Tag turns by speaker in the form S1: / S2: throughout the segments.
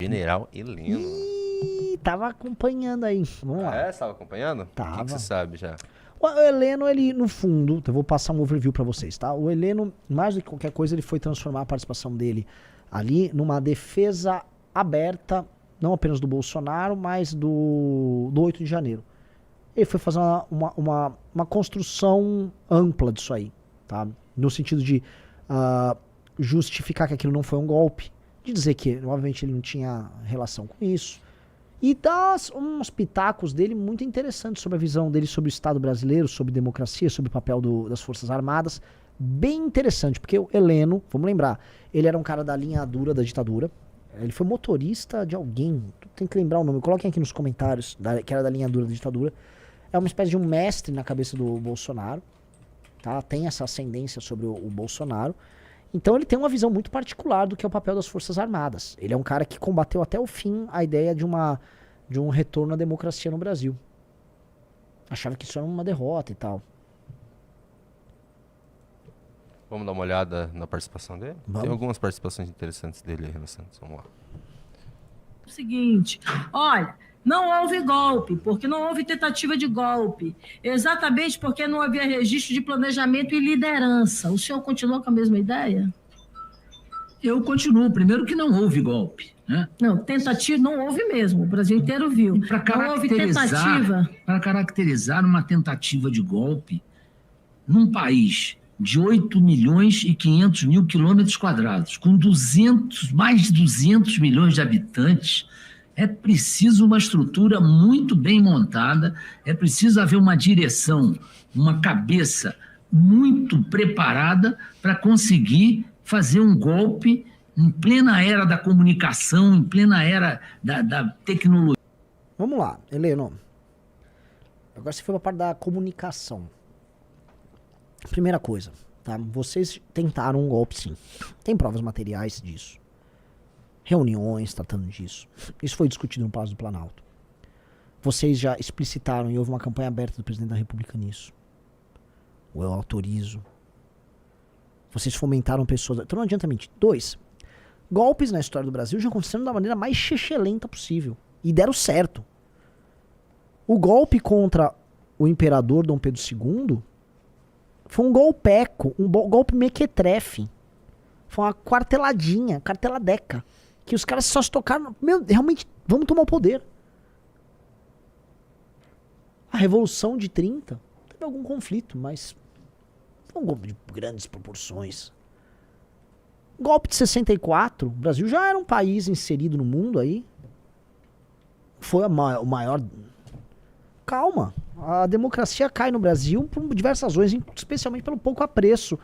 S1: General Heleno.
S2: Tava acompanhando aí. Vamos lá.
S1: Você tava acompanhando?
S2: Tava.
S1: O que você sabe já?
S2: O Heleno, ele, no fundo, eu vou passar um overview pra vocês, tá? O Heleno, mais do que qualquer coisa, ele foi transformar a participação dele ali numa defesa aberta, não apenas do Bolsonaro, mas do 8 de janeiro. Ele foi fazer uma construção ampla disso aí, tá? No sentido de justificar que aquilo não foi um golpe, de dizer que, obviamente, ele não tinha relação com isso, e dá uns pitacos dele muito interessantes sobre a visão dele sobre o Estado brasileiro, sobre democracia, sobre o papel das Forças Armadas. Bem interessante, porque o Heleno, vamos lembrar, ele era um cara da linha dura da ditadura. Ele foi motorista de alguém, tem que lembrar o nome, coloquem aqui nos comentários, que era da linha dura da ditadura. É uma espécie de um mestre na cabeça do Bolsonaro, tá? Tem essa ascendência sobre o Bolsonaro. Então ele tem uma visão muito particular do que é o papel das Forças Armadas. Ele é um cara que combateu até o fim a ideia de um retorno à democracia no Brasil. Achava que isso era uma derrota e tal.
S1: Vamos dar uma olhada na participação dele?
S2: Vamos.
S1: Tem algumas participações interessantes dele aí, Renan Santos. Vamos lá.
S3: O seguinte, olha, não houve golpe, porque não houve tentativa de golpe, exatamente porque não havia registro de planejamento e liderança. O senhor continua com a mesma ideia?
S4: Eu continuo. Primeiro que não houve golpe, né?
S3: Não, tentativa não houve mesmo, o Brasil inteiro viu. Não houve tentativa.
S4: Para caracterizar uma tentativa de golpe num país de 8 milhões e 500 mil quilômetros quadrados, com mais de 200 milhões de habitantes, é preciso uma estrutura muito bem montada, é preciso haver uma direção, uma cabeça muito preparada para conseguir fazer um golpe em plena era da comunicação, em plena era da tecnologia.
S2: Vamos lá, Heleno. Agora você foi para a parte da comunicação. Primeira coisa, tá? Vocês tentaram um golpe, sim. Tem provas materiais disso. Reuniões tratando disso. Isso foi discutido no Palácio do Planalto. Vocês já explicitaram e houve uma campanha aberta do presidente da República nisso. Eu autorizo. Vocês fomentaram pessoas... Então não adianta mentir. 2. Golpes na história do Brasil já aconteceram da maneira mais chechelenta possível. E deram certo. O golpe contra o imperador Dom Pedro II foi um golpeco, um golpe mequetrefe. Foi uma quarteladeca. Que os caras só se tocaram... Meu, realmente, vamos tomar o poder. A Revolução de 30 teve algum conflito, mas foi um golpe de grandes proporções. Golpe de 64, o Brasil já era um país inserido no mundo aí. Foi o maior... Calma, a democracia cai no Brasil por diversas razões, especialmente pelo pouco apreço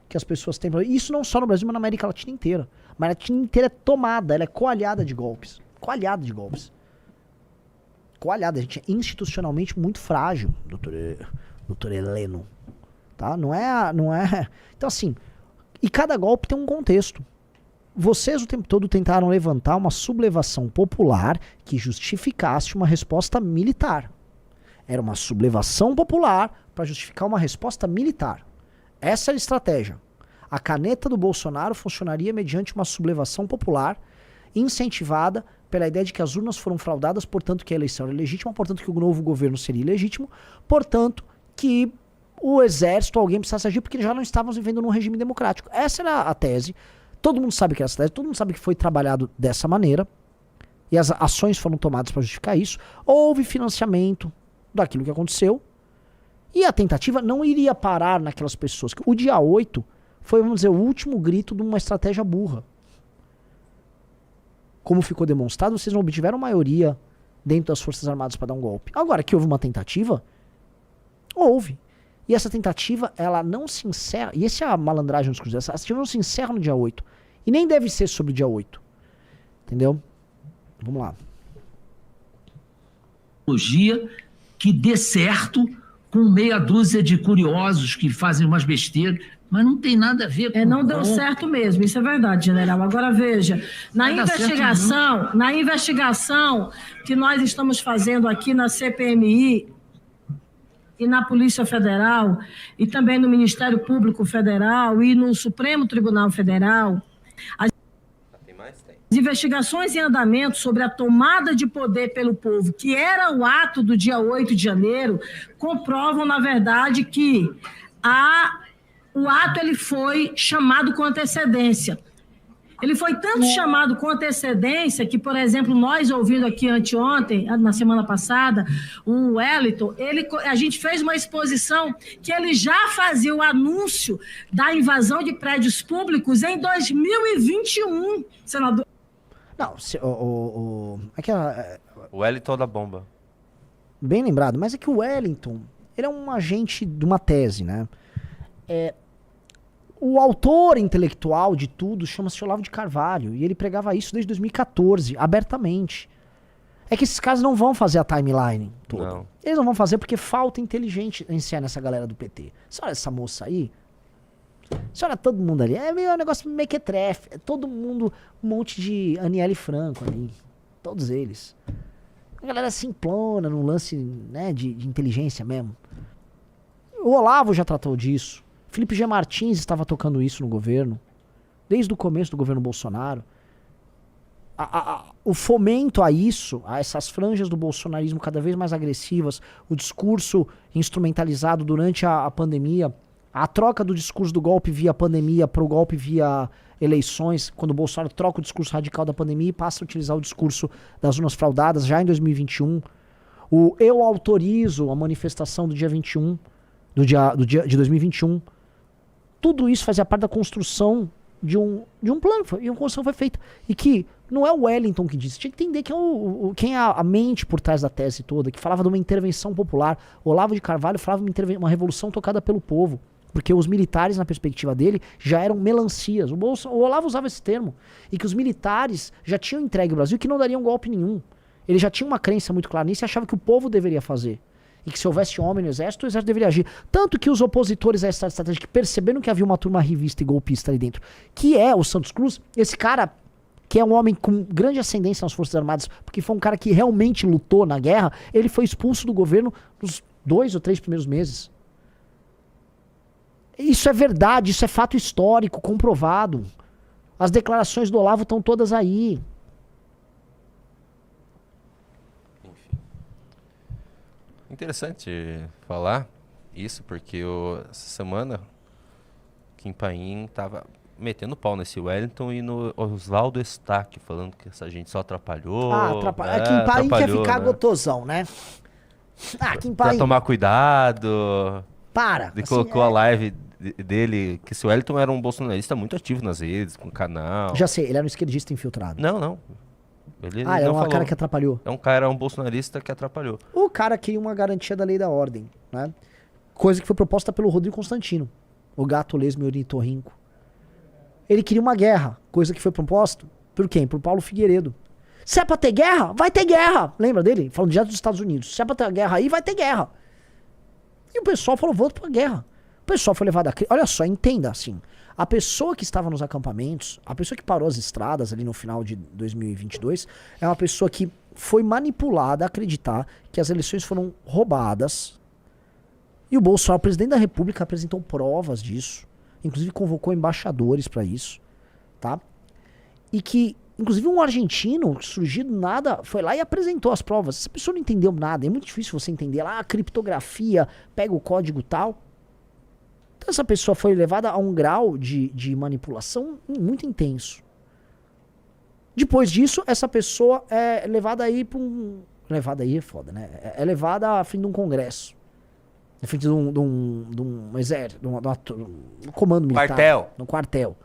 S2: que as pessoas têm. Isso não só no Brasil, mas na América Latina inteira. A América Latina inteira é tomada, ela é coalhada de golpes. Coalhada, a gente é institucionalmente muito frágil, doutor Heleno. Tá? Não é... Então assim, e cada golpe tem um contexto. Vocês o tempo todo tentaram levantar uma sublevação popular que justificasse uma resposta militar. Era uma sublevação popular para justificar uma resposta militar. Essa é a estratégia. A caneta do Bolsonaro funcionaria mediante uma sublevação popular incentivada pela ideia de que as urnas foram fraudadas, portanto que a eleição era ilegítima, portanto que o novo governo seria ilegítimo, portanto que o exército, alguém precisasse agir porque já não estávamos vivendo num regime democrático. Essa era a tese. Todo mundo sabe que era essa tese, todo mundo sabe que foi trabalhado dessa maneira e as ações foram tomadas para justificar isso. Houve financiamento daquilo que aconteceu. E a tentativa não iria parar naquelas pessoas. O dia 8 foi, vamos dizer, o último grito de uma estratégia burra. Como ficou demonstrado, vocês não obtiveram maioria dentro das Forças Armadas para dar um golpe. Agora, que houve uma tentativa, houve. E essa tentativa, ela não se encerra, e essa é a malandragem dos cruzeiros, essa tentativa não se encerra no dia 8. E nem deve ser sobre o dia 8. Entendeu? Vamos lá.
S4: Que dê certo com meia dúzia de curiosos que fazem umas besteiras, mas não tem nada a ver com...
S3: Não deu certo mesmo, isso é verdade, general. Agora veja, na investigação que nós estamos fazendo aqui na CPMI e na Polícia Federal, e também no Ministério Público Federal e no Supremo Tribunal Federal...
S1: Tem mais? Tem.
S3: As investigações em andamento sobre a tomada de poder pelo povo, que era o ato do dia 8 de janeiro, comprovam, na verdade, que o ato ele foi chamado com antecedência. Ele foi tanto chamado com antecedência que, por exemplo, nós ouvindo aqui anteontem, na semana passada, o Wellington, a gente fez uma exposição que ele já fazia o anúncio da invasão de prédios públicos em 2021, senador.
S2: Não, é que
S1: O Wellington da bomba.
S2: bem lembrado, mas é que o Wellington, ele é um agente de uma tese, né? O autor intelectual de tudo chama-se Olavo de Carvalho, e ele pregava isso desde 2014, abertamente. É que esses caras não vão fazer a timeline toda.
S1: Não.
S2: Eles não vão fazer porque falta inteligência nessa galera do PT. Você olha essa moça aí, você olha todo mundo ali, é meio um negócio mequetrefe, é todo mundo, um monte de Aniele Franco ali, todos eles. A galera simplona num lance, né, de inteligência mesmo. O Olavo já tratou disso. Felipe G. Martins estava tocando isso no governo, desde o começo do governo Bolsonaro. O fomento a isso, a essas franjas do bolsonarismo cada vez mais agressivas, o discurso instrumentalizado durante a pandemia, a troca do discurso do golpe via pandemia para o golpe via eleições, quando o Bolsonaro troca o discurso radical da pandemia e passa a utilizar o discurso das urnas fraudadas já em 2021. Eu autorizo a manifestação do dia 21, de 2021. Tudo isso fazia parte da construção de um plano, e uma construção foi feita. E que não é o Wellington que disse, tinha que entender quem é a mente por trás da tese toda, que falava de uma intervenção popular. O Olavo de Carvalho falava de uma revolução tocada pelo povo, porque os militares, na perspectiva dele, já eram melancias. O Olavo usava esse termo, e que os militares já tinham entregue o Brasil e que não dariam golpe nenhum. Ele já tinha uma crença muito clara nisso e achava que o povo deveria fazer. E que se houvesse homem no exército, o exército deveria agir. Tanto que os opositores a essa estratégia, que perceberam que havia uma turma rivista e golpista ali dentro, que é o Santos Cruz, esse cara, que é um homem com grande ascendência nas Forças Armadas, porque foi um cara que realmente lutou na guerra, ele foi expulso do governo nos 2 ou 3 primeiros meses. Isso é verdade, isso é fato histórico, comprovado. As declarações do Olavo estão todas aí.
S1: Interessante falar isso, porque essa semana Kim Paim tava metendo pau nesse Wellington e no Oswaldo Eustáquio, falando que essa gente só atrapalhou.
S2: Atrapalhou. Kim Paim quer ficar gotosão, né? Kim Paim.
S1: Pra tomar cuidado.
S2: Para.
S1: Ele colocou a live dele, que esse Wellington era um bolsonarista muito ativo nas redes, com o canal.
S2: Já sei, ele era um esquerdista infiltrado.
S1: Não. Ele
S2: ele é
S1: não falou.
S2: Cara que atrapalhou.
S1: É um bolsonarista que atrapalhou.
S2: O cara queria uma garantia da lei e da ordem, né? Coisa que foi proposta pelo Rodrigo Constantino, o gato lesmo e ornitorrinco. Ele queria uma guerra, coisa que foi proposta por quem? Por Paulo Figueiredo. Se é pra ter guerra, vai ter guerra. Lembra dele? Falando direto dos Estados Unidos. Se é pra ter guerra aí, vai ter guerra. E o pessoal falou, vamos pra guerra. O pessoal foi levado a... Olha só, entenda assim. A pessoa que estava nos acampamentos, a pessoa que parou as estradas ali no final de 2022, é uma pessoa que foi manipulada a acreditar que as eleições foram roubadas. E o Bolsonaro, presidente da República, apresentou provas disso. Inclusive convocou embaixadores para isso. Tá? E que, inclusive, um argentino, surgido do nada, foi lá e apresentou as provas. Essa pessoa não entendeu nada. É muito difícil você entender lá a criptografia, pega o código tal. Então essa pessoa foi levada a um grau de manipulação muito intenso. Depois disso, essa pessoa é levada aí para um... Levada aí é foda, né? É levada à frente de um congresso. Na frente de um exército, de um comando militar.
S1: Quartel.
S2: No quartel.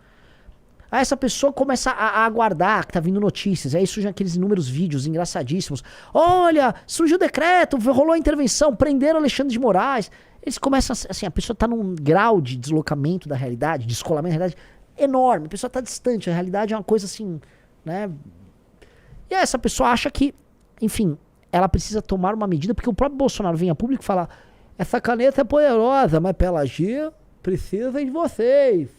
S2: Aí essa pessoa começa a aguardar que tá vindo notícias. Aí surgem aqueles inúmeros vídeos engraçadíssimos. Olha, surgiu o decreto, rolou a intervenção, prenderam Alexandre de Moraes. Eles começam, assim, a pessoa tá num grau de deslocamento da realidade, de descolamento da realidade enorme. A pessoa tá distante, a realidade é uma coisa assim, né? E aí essa pessoa acha que, enfim, ela precisa tomar uma medida, porque o próprio Bolsonaro vem a público e fala, essa caneta é poderosa, mas pra ela agir, precisa de vocês.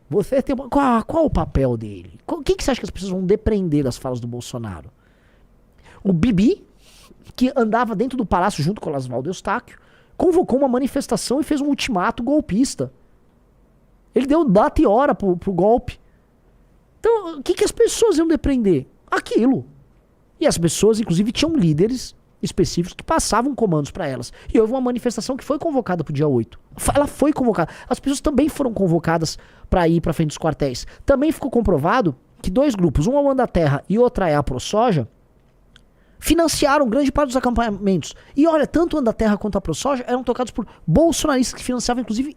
S2: Vocês têm... Qual o papel dele? O que você acha que as pessoas vão depreender das falas do Bolsonaro? O Bibi, que andava dentro do palácio junto com o Oswaldo Eustáquio, convocou uma manifestação e fez um ultimato golpista. Ele deu data e hora pro golpe. Então, o que, que as pessoas iam depreender? Aquilo. E as pessoas, inclusive, tinham líderes específicos que passavam comandos para elas. E houve uma manifestação que foi convocada pro dia 8. Ela foi convocada. As pessoas também foram convocadas para ir para frente dos quartéis. Também ficou comprovado que 2 grupos, um é o Andaterra e outra é a ProSoja, financiaram grande parte dos acampamentos. E olha, tanto o Andaterra quanto a ProSoja eram tocados por bolsonaristas que financiavam, inclusive,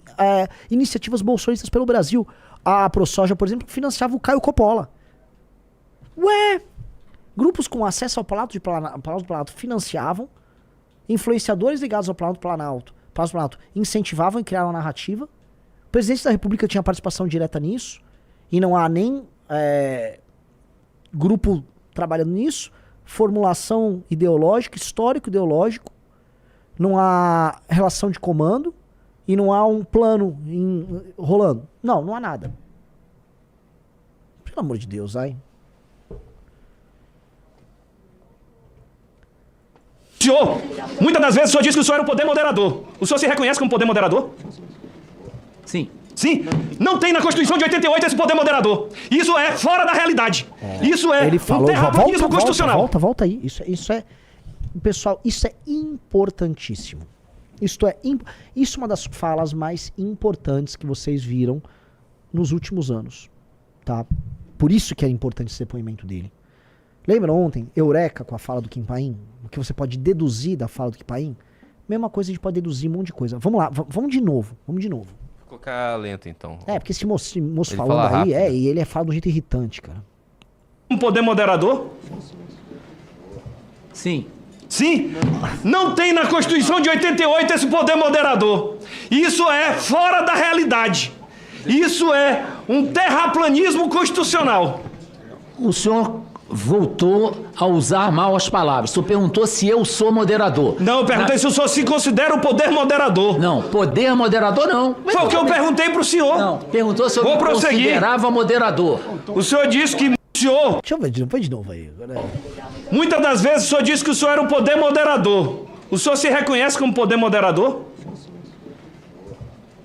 S2: iniciativas bolsonaristas pelo Brasil. A ProSoja, por exemplo, financiava o Caio Coppola. Ué! Grupos com acesso ao Palácio do Planalto financiavam, influenciadores ligados ao Palácio do Planalto incentivavam e criaram a narrativa. O presidente da República tinha participação direta nisso, e não há nem grupo trabalhando nisso, formulação ideológica, histórico ideológico, não há relação de comando, e não há um plano rolando. Não há nada. Pelo amor de Deus, ai.
S5: Senhor, muitas das vezes o senhor diz que o senhor era um poder moderador. O senhor se reconhece como poder moderador?
S4: Sim.
S5: Sim. Não tem na Constituição de 88 esse poder moderador. Isso é fora da realidade. Isso é
S2: Ele falou,
S5: um terraplanismo constitucional.
S2: Volta aí. Isso é, pessoal, isso é importantíssimo. Isso é uma das falas mais importantes que vocês viram nos últimos anos, tá? Por isso que é importante esse depoimento dele. Lembra ontem, Eureka, com a fala do Kim Paim? O que você pode deduzir da fala do Kim Paim? Mesma coisa, a gente pode deduzir um monte de coisa. Vamos lá, vamos de novo.
S1: Vou colocar lento, então.
S2: Porque esse moço
S1: Ele
S2: falando
S1: fala
S2: aí,
S1: rápido.
S2: e ele fala de um jeito irritante, cara.
S5: Um poder moderador?
S4: Sim.
S5: Sim. Não tem na Constituição de 88 esse poder moderador. Isso é fora da realidade. Isso é um terraplanismo constitucional.
S4: O senhor voltou a usar mal as palavras. O senhor perguntou se eu sou moderador.
S5: Não, eu perguntei se o senhor se considera um poder moderador.
S4: Não, poder moderador não.
S5: Foi o que eu perguntei pro senhor.
S4: Não, perguntou se eu
S5: Vou
S4: me
S5: prosseguir.
S4: considerava moderador.
S5: O senhor disse que o senhor...
S2: Deixa eu ver, põe de novo aí.
S5: Muitas das vezes o senhor disse que o senhor era um poder moderador. O senhor se reconhece como poder moderador?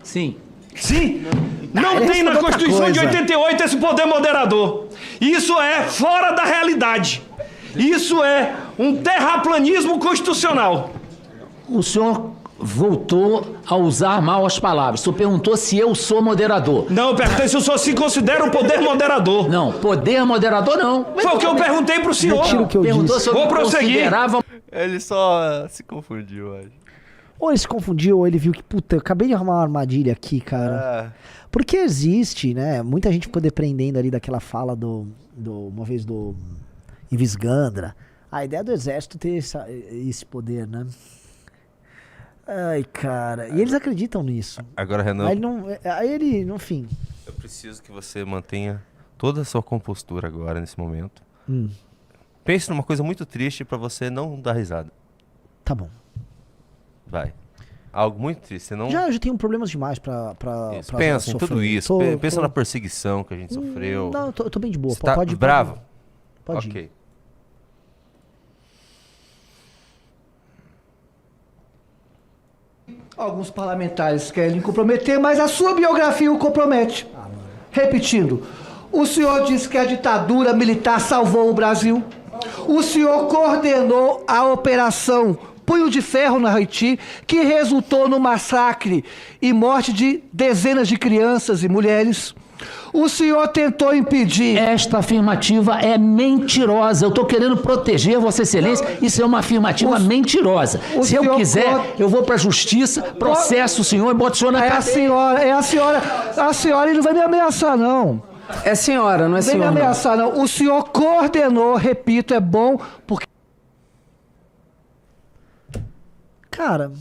S4: Sim.
S5: Sim. Não
S2: ele
S5: tem na
S2: respondeu outra
S5: Constituição de
S2: coisa.
S5: 88 esse poder moderador. Isso é fora da realidade. Isso é um terraplanismo constitucional.
S4: O senhor voltou a usar mal as palavras. O senhor perguntou se eu sou moderador.
S5: Não, eu perguntei se o senhor se considera um poder moderador.
S4: Não, poder moderador não.
S5: Foi o que eu perguntei pro senhor.
S2: Retiro o que eu
S4: Perguntou
S2: disse.
S4: se eu
S5: Vou
S4: me
S5: prosseguir.
S4: considerava...
S1: Ele só se confundiu, acho.
S2: Ou ele se confundiu, ou ele viu que, puta, eu acabei de arrumar uma armadilha aqui, cara. Porque existe, né? Muita gente ficou depreendendo ali daquela fala uma vez do Ives Gandra. A ideia do exército ter esse poder, né? Ai, cara. E eles acreditam nisso.
S1: Agora, Renan,
S2: Aí ele, enfim.
S1: eu preciso que você mantenha toda a sua compostura agora, nesse momento. Pense numa coisa muito triste pra você não dar risada.
S2: Tá bom.
S1: Vai. Algo muito triste, você não...
S2: Já tenho problemas demais pra
S1: Isso, pensa em
S2: sofrer.
S1: tudo isso. Pensa na perseguição que a gente sofreu.
S2: Não, eu tô bem de boa.
S1: Você tá
S2: Pode ir.
S1: bravo?
S2: Pode ir.
S1: Ok.
S6: Alguns parlamentares querem comprometer, mas a sua biografia o compromete. Repetindo, o senhor disse que a ditadura militar salvou o Brasil. O senhor coordenou a operação Punho de Ferro no Haiti, que resultou no massacre e morte de dezenas de crianças e mulheres. O senhor tentou impedir...
S4: Esta afirmativa é mentirosa. Eu estou querendo proteger Vossa Excelência. Isso é uma afirmativa mentirosa. Se eu quiser, eu vou para a justiça, processo o senhor e boto o senhor na cadeia.
S6: A senhora ele não vai me ameaçar, não.
S7: É senhora, não é
S6: Não vem me
S7: senhor. Não.
S6: ameaçar, não. O senhor coordenou, repito, é bom, porque...
S2: Cara,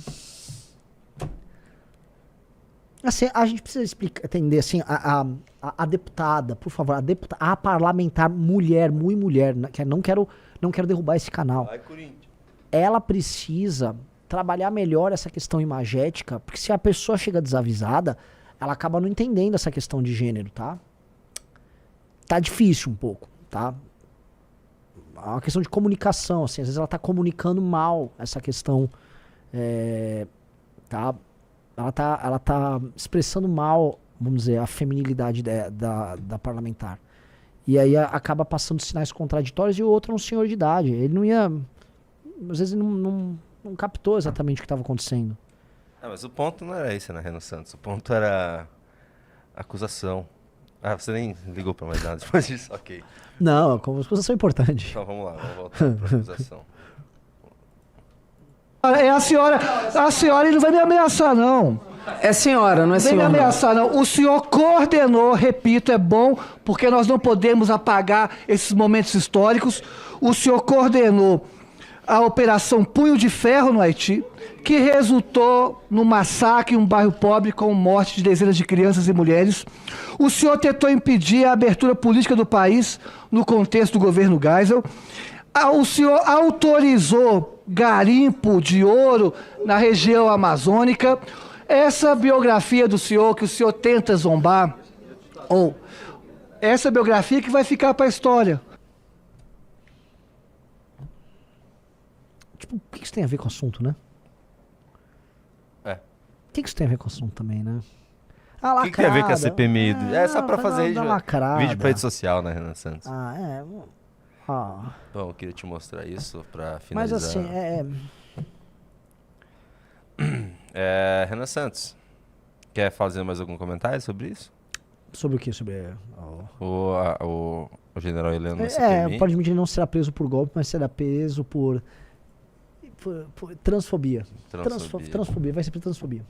S2: assim, a gente precisa entender, assim, a deputada, por favor, a parlamentar mulher, muito mulher, que não quero derrubar esse canal.
S1: Vai, Corinthians.
S2: Ela precisa trabalhar melhor essa questão imagética, porque se a pessoa chega desavisada, ela acaba não entendendo essa questão de gênero, tá? Tá difícil um pouco, tá? É uma questão de comunicação, assim, às vezes ela tá comunicando mal essa questão, tá? Ela tá expressando mal, vamos dizer, a feminilidade da parlamentar. E aí acaba passando sinais contraditórios e o outro é um senhor de idade. Ele não ia... Às vezes ele não captou exatamente o que estava acontecendo.
S1: Mas o ponto não era esse, né, Renan Santos? O ponto era a acusação. Você nem ligou pra mais nada depois disso? Ok.
S2: Não, a acusação é importante.
S1: Então vamos lá, vamos voltar pra acusação.
S6: É a senhora ele não vai me ameaçar, não.
S7: É senhora, não é
S6: Não vem me
S7: senhor. Não.
S6: ameaçar, não. O senhor coordenou, repito, é bom, porque nós não podemos apagar esses momentos históricos. O senhor coordenou a Operação Punho de Ferro no Haiti, que resultou no massacre em um bairro pobre com morte de dezenas de crianças e mulheres. O senhor tentou impedir a abertura política do país no contexto do governo Geisel. O senhor autorizou garimpo de ouro na região amazônica. Essa biografia do senhor, que o senhor tenta zombar, ou essa biografia que vai ficar para a história.
S2: Tipo, o que isso tem a ver com o assunto, né?
S1: É.
S2: O que isso tem a ver com o assunto também, né? Ah,
S1: O
S2: lacrada.
S1: que tem a ver com a CPMI? É só pra fazer
S2: vídeo
S1: vídeo pra rede social, né, Renan Santos?
S2: Ah, é. Ah.
S1: Bom, eu queria te mostrar isso pra
S2: Mas
S1: finalizar.
S2: assim,
S1: Renan Santos, quer fazer mais algum comentário sobre isso?
S2: sobre o que? Sobre...
S1: O general Heleno na CPMI?
S2: Aparentemente ele não será preso por golpe, mas será preso por transfobia.
S1: Transfobia.
S2: Transfobia, vai ser por transfobia.